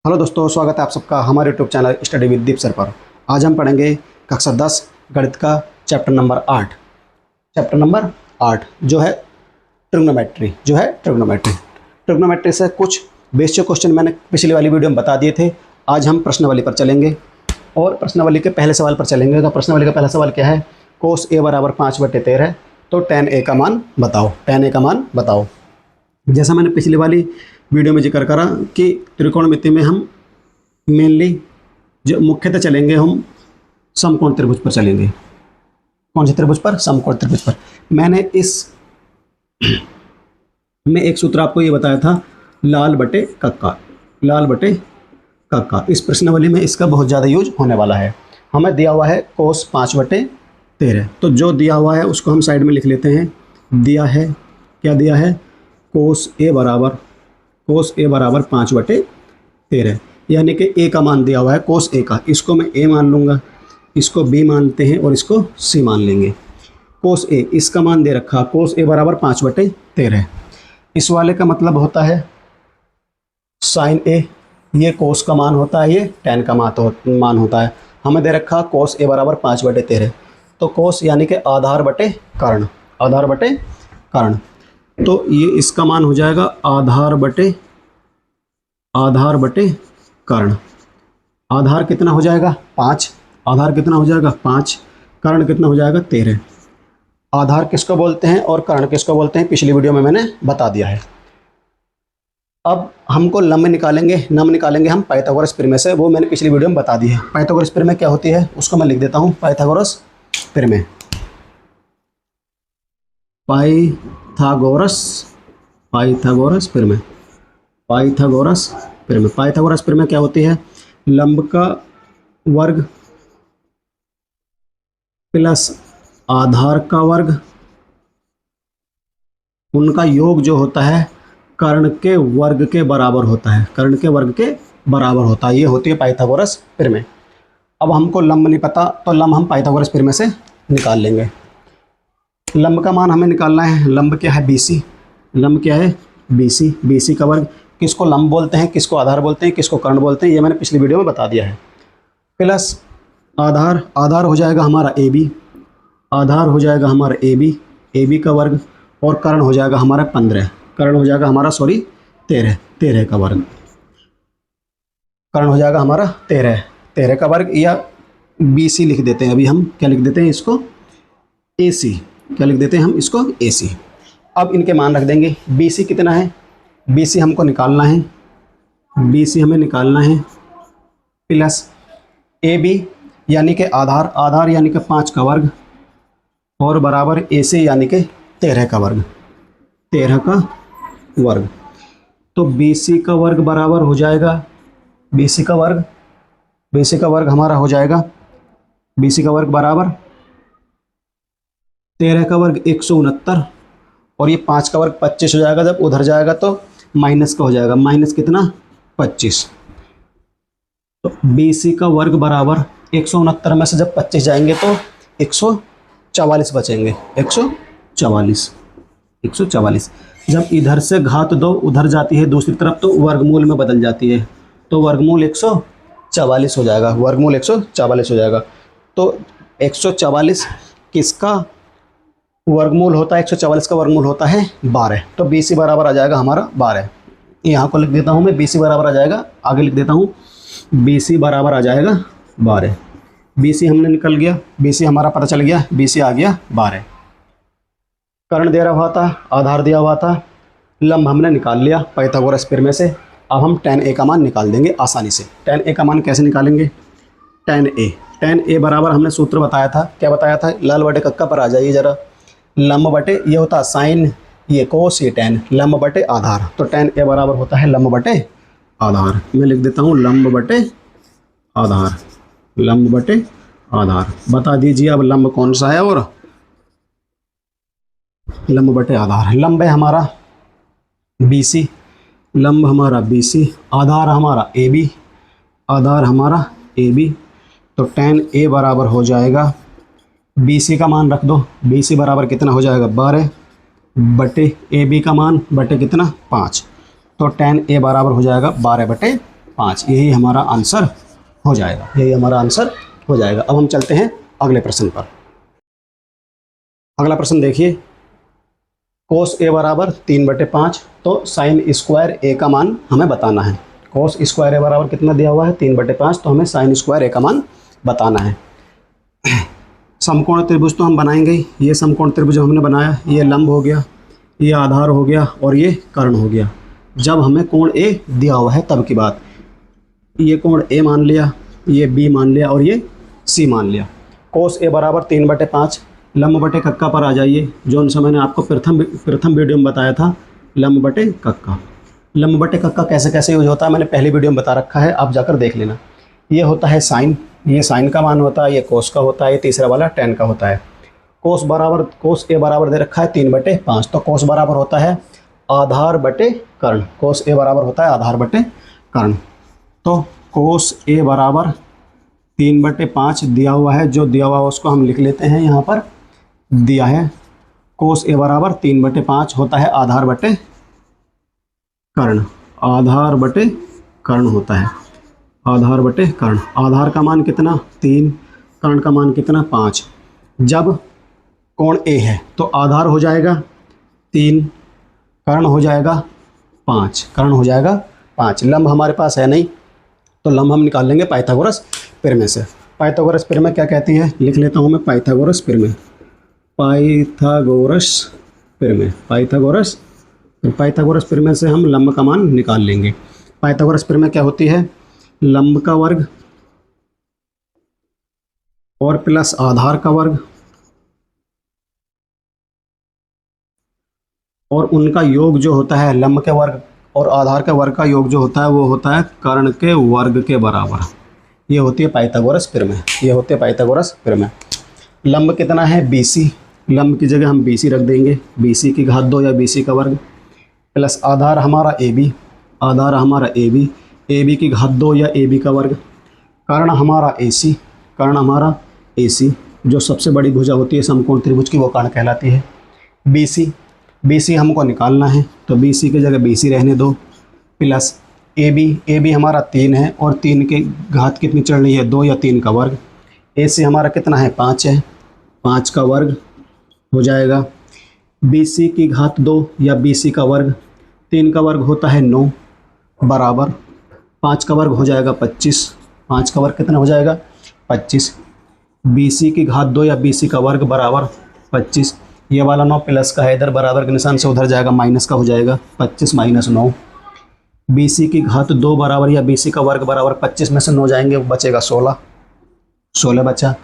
Hello दोस्तों, स्वागत है आप सबका हमारे YouTube channel study with Deep sir पर। आज हम पढ़ेंगे कक्षा 10 गणित का चैप्टर नंबर 8 जो है ट्रिग्नोमेट्री। ट्रिग्नोमेट्री से कुछ बेसिक क्वेश्चन मैंने पिछली वाली वीडियो में बता दिए थे। आज हम प्रश्नावली पर चलेंगे और प्रश्नावली के पहले सवाल पर चलेंगे। तो प्रश्नावली का पहला सवाल क्या है? कोस ए बराबर 5/13 तो tan a का मान बताओ। जैसा मैंने पिछली वाली वीडियो में जिक्र करा कि त्रिकोणमिति में हम मेनली जो मुख्यतः चलेंगे, हम समकोण त्रिभुज पर चलेंगे। कौन से त्रिभुज पर? समकोण त्रिभुज पर। मैंने इस में एक सूत्र आपको ये बताया था, लाल बटे कक्का। इस प्रश्नावली में इसका बहुत ज़्यादा यूज होने वाला है। हमें दिया हुआ है कोस 5/13, तो जो दिया हुआ है उसको हम साइड में लिख लेते हैं। क्या दिया है? कोस ए बराबर 5/13, यानी कि ए का मान दिया हुआ है कोस ए का। इसको मैं ए मान लूँगा, इसको बी मानते हैं और इसको सी मान लेंगे। कोस ए, इसका मान दे रखा कोस ए बराबर 5/13। इस वाले का मतलब होता है साइन ए, ये कोस का मान होता है, ये टैन का मान होता है। हमें दे रखा कोस ए बराबर 5/13, तो कोस यानी कि आधार बटे कर्ण, तो ये इसका मान हो जाएगा आधार बटे कर्ण। आधार कितना हो जाएगा? 5। कर्ण कितना हो जाएगा? 13। आधार किसको बोलते हैं और कर्ण किसको बोलते हैं, पिछली वीडियो में मैंने बता दिया है। अब हमको लंब निकालेंगे हम पाइथागोरस प्रमेय से। वो मैंने पिछली वीडियो में बता दी है। पाइथागोरस प्रमेय क्या होती है उसको मैं लिख देता हूँ। पाइथागोरस प्रमेय क्या होती है? लंब का वर्ग प्लस आधार का वर्ग, उनका योग जो होता है कर्ण के वर्ग के बराबर होता है। ये होती है पाइथागोरस प्रमेय। अब हमको लंब नहीं पता, तो लंब हम पाइथागोरस प्रमेय से निकाल लेंगे। लंब का मान हमें निकालना है। लंब क्या है? BC। BC का वर्ग। किसको लंब बोलते हैं, किसको आधार बोलते हैं, किसको कर्ण बोलते हैं, ये मैंने पिछली वीडियो में बता दिया है। प्लस आधार हो जाएगा हमारा AB का वर्ग, और कर्ण हो जाएगा हमारा 15। 13 का वर्ग। कर्ण हो जाएगा हमारा 13 का वर्ग, या BC लिख देते हैं। अभी हम क्या लिख देते हैं इसको? AC। AC। अब इनके मान रख देंगे। BC कितना है? BC हमको निकालना है, हमें निकालना है प्लस AB यानी कि आधार यानी कि 5 का वर्ग, और बराबर AC यानी कि 13 का वर्ग। तो BC का वर्ग बराबर हो जाएगा, BC का वर्ग हमारा हो जाएगा, BC का वर्ग बराबर 13 का वर्ग 169, और ये 5 का वर्ग 25 हो जाएगा। जब उधर जाएगा तो माइनस का हो जाएगा, माइनस कितना? 25। तो BC का वर्ग बराबर 169 में से जब 25 जाएंगे तो 144 बचेंगे। 144। जब इधर से घात 2 उधर जाती है दूसरी तरफ तो वर्गमूल में बदल जाती है, तो वर्गमूल 144 हो जाएगा। तो 144 किसका वर्गमूल होता है? 144 का वर्गमूल होता है 12। तो BC बराबर आ जाएगा हमारा 12। यहाँ को लिख देता हूँ मैं, BC बराबर आ जाएगा, आगे लिख देता हूँ, BC बराबर आ जाएगा 12। BC हमने निकल गया, BC हमारा पता चल गया, BC आ गया 12। कर्ण दे रहा हुआ था, आधार दिया हुआ था, लंब हमने निकाल लिया पाइथागोरस प्रमेय से। अब हम tan A का मान निकाल देंगे आसानी से। tan A का मान कैसे निकालेंगे? tan A बराबर हमने सूत्र बताया था। क्या बताया था? लाल बटे कक्का पर आ जाइए जरा। लंब बटे, ये होता है साइन, ये कोस, ये टैन, लंब बटे आधार। तो tan A बराबर होता है लंब बटे आधार। मैं लिख देता हूँ लंब बटे आधार। बता दीजिए अब लंब कौन सा है? और लंब बटे आधार, लंब है हमारा BC, आधार हमारा AB। तो tan A बराबर हो जाएगा, BC का मान रख दो, BC बराबर कितना हो जाएगा? 12 बटे AB का मान बटे कितना? 5। तो tan A बराबर हो जाएगा 12/5। 5, यही हमारा आंसर हो जाएगा, यही हमारा आंसर हो जाएगा। अब हम चलते हैं अगले प्रश्न पर। अगला प्रश्न देखिए, कोस ए बराबर 3/5, तो साइन स्क्वायर ए का मान हमें बताना है। कोस स्क्वायर ए बराबर कितना दिया हुआ है 3/5, तो हमें साइन स्क्वायर ए का मान बताना है। समकोण त्रिभुज तो हम बनाएंगे ही, ये समकोण त्रिभुज हमने बनाया, ये लंब हो गया, ये आधार हो गया और ये कर्ण हो गया। जब हमें कोण ए दिया हुआ है तब की बात, ये कोण ए मान लिया, ये बी मान लिया और ये सी मान लिया। कोस ए बराबर 3/5, लंब बटे कक्का पर आ जाइए, जो उनसे मैंने आपको प्रथम वीडियो में बताया था, लंब बटे कक्का। लंब बटे कक्का कैसे कैसे यूज होता है मैंने पहली वीडियो में बता रखा है, आप जाकर देख लेना। ये होता है साइन, ये साइन का मान होता है, ये कोस का होता है, ये तीसरा वाला टेन का होता है। कोस ए बराबर दे रखा है 3/5, तो कोस बराबर होता है आधार बटे कर्ण। कोस ए बराबर होता है आधार बटे कर्ण। तो कोस ए बराबर 3/5 दिया हुआ है, जो दिया हुआ है उसको हम लिख लेते हैं, यहाँ पर दिया है कोस ए बराबर 3/5 होता है आधार बटे कर्ण, आधार बटे कर्ण होता है, आधार बटे कर्ण। आधार का मान कितना 3, कर्ण का मान कितना 5। जब कोण ए है तो आधार हो जाएगा 3, कर्ण हो जाएगा 5, कर्ण हो जाएगा 5। लंब हमारे पास है नहीं, तो लंब हम निकाल लेंगे पाइथागोरस प्रमेय से। पाइथागोरस प्रमेय क्या कहती है, लिख लेता हूँ मैं, पाइथागोरस प्रमेय, पाइथागोरस प्रमेय, पाइथागोरस प्रमेय से हम लंब का मान निकाल लेंगे। पाइथागोरस प्रमेय क्या होती है, लंब का वर्ग और प्लस आधार का वर्ग और उनका योग जो होता है, लंब के वर्ग और आधार के वर्ग का योग जो होता है वो होता है कर्ण के वर्ग के बराबर। ये होती है पाइथागोरस प्रमेय, ये होती है पाइथागोरस प्रमेय। लंब कितना है BC, लंब की जगह हम BC रख देंगे, BC की घात 2 या BC का वर्ग, प्लस आधार हमारा AB, आधार हमारा AB, AB की घात 2 या AB का वर्ग, कर्ण हमारा AC, कर्ण हमारा AC, जो सबसे बड़ी भुजा होती है समकोण त्रिभुज की, वो कर्ण कहलाती है। BC हमको निकालना है, तो BC की जगह BC रहने दो, प्लस AB हमारा 3 है और 3 की घात कितनी चढ़ रही है 2 या 3 का वर्ग, AC हमारा कितना है 5 है, 5 का वर्ग हो जाएगा। BC की घात 2 या BC का वर्ग, 3 का वर्ग होता है 9 बराबर 5 का वर्ग हो जाएगा 25, 5 का वर्ग कितना हो जाएगा 25। BC की घात 2 या BC का वर्ग बराबर 25, ये वाला 9 प्लस का है इधर, बराबर के निशान से उधर जाएगा, माइनस का हो जाएगा 25 - 9। BC की घात 2 बराबर या BC का वर्ग बराबर 25 में से 9 जाएंगे, बचेगा 16 बचा।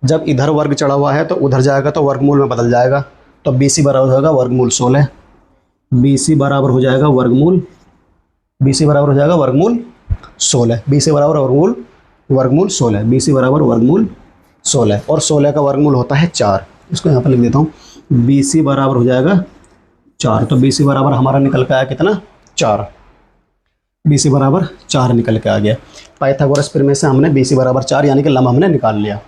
जब इधर वर्ग चढ़ा हुआ है तो उधर जाएगा तो वर्गमूल में बदल जाएगा, तो BC बराबर होगा वर्गमूल 16, BC बराबर हो जाएगा वर्गमूल, BC बराबर हो जाएगा वर्गमूल 16, BC बराबर वर्गमूल 16, BC बराबर वर्गमूल 16 और 16 का वर्गमूल होता है 4। इसको यहाँ पर लिख देता हूँ, BC बराबर हो जाएगा 4, तो BC बराबर हमारा निकल के आया कितना 4, BC बराबर 4 निकल के आ गया। पाइथागोरस प्रमेय से हमने BC बराबर 4 यानी कि लंब हमने निकाल लिया।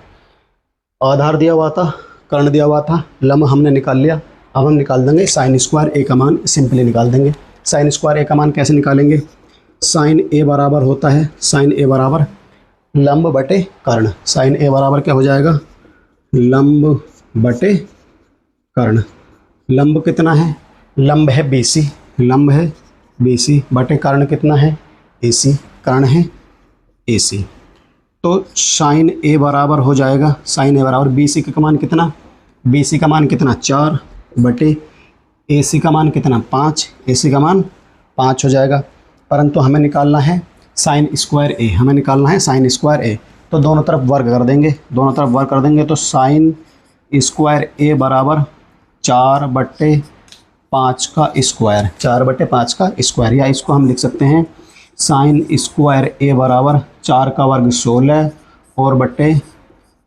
आधार दिया हुआ था, कर्ण दिया हुआ था, लंब हमने निकाल लिया। अब हम निकाल देंगे साइन स्क्वायर ए का मान, सिंपली निकाल देंगे। साइन स्क्वायर ए का मान कैसे निकालेंगे, साइन ए बराबर होता है, साइन ए बराबर लंब बटे कर्ण, साइन ए बराबर क्या हो जाएगा लंब बटे कर्ण। लंब कितना है, लंब है BC, लंब है BC बटे कर्ण कितना है AC, कर्ण है AC। तो साइन ए बराबर हो जाएगा, साइन ए बराबर BC का मान कितना, BC का मान कितना 4 बटे AC का मान कितना 5, AC का मान 5 हो जाएगा। परंतु हमें निकालना है साइन स्क्वायर ए, हमें निकालना है साइन स्क्वायर ए, तो दोनों तरफ वर्ग कर देंगे, दोनों तरफ वर्ग कर देंगे, तो साइन स्क्वायर ए बराबर 4/5 का स्क्वायर, 4/5 का स्क्वायर, या इसको हम लिख सकते हैं साइन स्क्वायर ए बराबर 4 का वर्ग 16 और बटे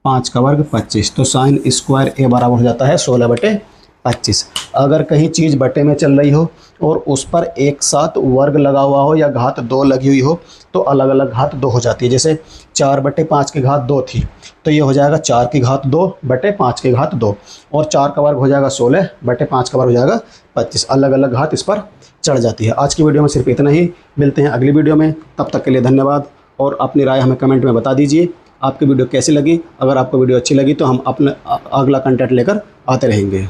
5 का वर्ग 25। तो साइन स्क्वायर ए बराबर हो जाता है 16/25। अगर कहीं चीज़ बटे में चल रही हो और उस पर एक साथ वर्ग लगा हुआ हो या घात 2 लगी हुई हो तो अलग अलग घात 2 हो जाती है। जैसे 4/5 की घात 2 थी तो ये हो जाएगा 4 की घात 2 बटे 5 की घात 2 और 4 का वर्ग हो जाएगा 16 बटे 5 का वर्ग हो जाएगा 25। अलग अलग घात इस पर चढ़ जाती है। आज की वीडियो में सिर्फ इतना ही, मिलते हैं अगली वीडियो में, तब तक के लिए धन्यवाद। और अपनी राय हमें कमेंट में बता दीजिए आपकी वीडियो कैसी लगी। अगर आपको वीडियो अच्छी लगी तो हम अपना अगला कंटेंट लेकर आते रहेंगे।